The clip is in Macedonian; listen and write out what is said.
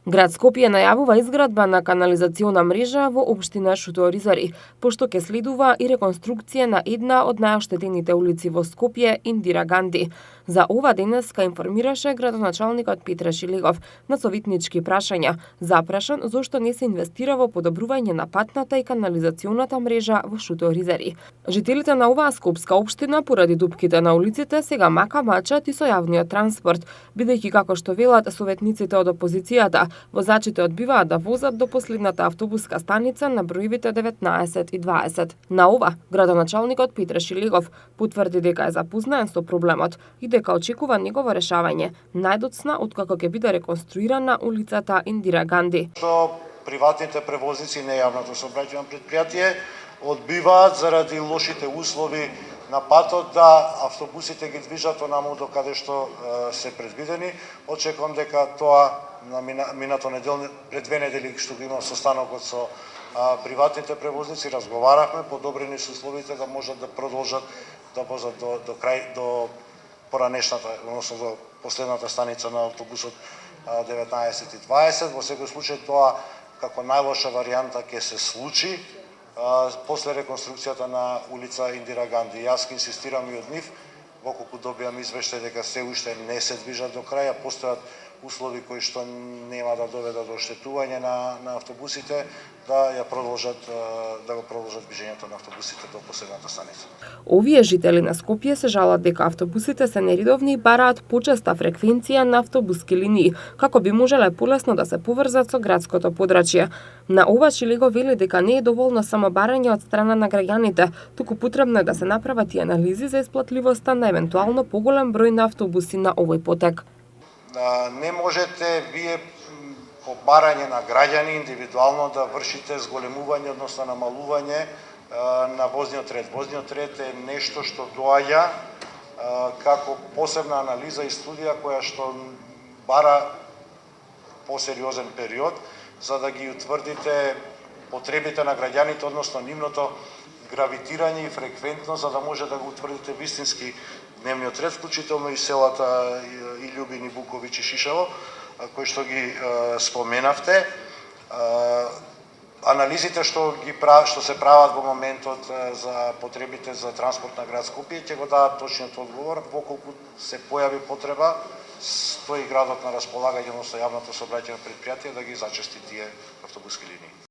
Град Скопје најавува изградба на канализациона мрежа во општина Шуто-Оризари, пошто ќе следува и реконструкција на една од најоштетените улици во Скопје, Индира Ганди. За ова денеска информираше градоначалникот Петре Шилегов на советнички прашања, запрашан зошто не се инвестира во подобрување на патната и канализационата мрежа во Шуто-Оризари. Жителите на оваа скопска општина поради дупките на улиците сега мака-мачат и со јавниот транспорт, бидејќи како што велат советниците од опозицијата, возачите одбиваат да возат до последната автобуска станица на броевите 19 и 20. На ова, градоначалникот Петре Шилегов потврди дека е запознаен со проблемот и дека очекува негово решавање најдоцна откако ќе биде реконструирана улицата Индира Ганди. Што приватните превозници, не јавното сообраќајно претпријатие, одбиваат заради лошите услови на патот да автобусите ги движат онаму до каде што се предвидени. Очекувам дека тоа на минато неделя, пред 2 недели што го имам состанокот со приватните превозници, разговаравме, подобрени се условите да можат да продолжат да возат до крај, до поранешната, односно до последната станица на автобусот 19 и 20. Во секој случај тоа како најлоша варијанта ќе се случи после реконструкцијата на улица Индира Ганди. Јас ќе инсистирам и од нив, воколку добијам извештај дека се уште не се движат до крај, постојат услови кои што нема да доведат до оштетување на автобусите, да го продолжат движењето на автобусите до последната станица. Овие жители на Скопје се жалат дека автобусите се нередовни и бараат почеста фреквенција на автобуски линии, како би можеле полесно да се поврзат со градското подрачје. На ова Шилегов вели дека не е доволно само барање од страна на граѓаните, туку потребно е да се направат и анализи за исплатливоста на евентуално поголем број на автобуси на овој потек. Не можете вие по барање на граѓани индивидуално да вршите зголемување, односно намалување на возниот ред. Возниот ред е нешто што доаѓа како посебна анализа и студија која што бара посериозен период за да ги утврдите потребите на граѓаните, односно нивното гравитирање и фреквентност, за да може да го утврдите вистински дневниот ред, вклучително и селата и Љубин, и Буковиќ и Шишево, кои што ги споменавте. Анализите што се прават во моментот за потребите за транспорт на град Скопје ќе го дадат точниот одговор, поколку се појави потреба, стои градот на располагање, односно јавното сообраќајно претпријатие да ги зачести тие автобуски линии.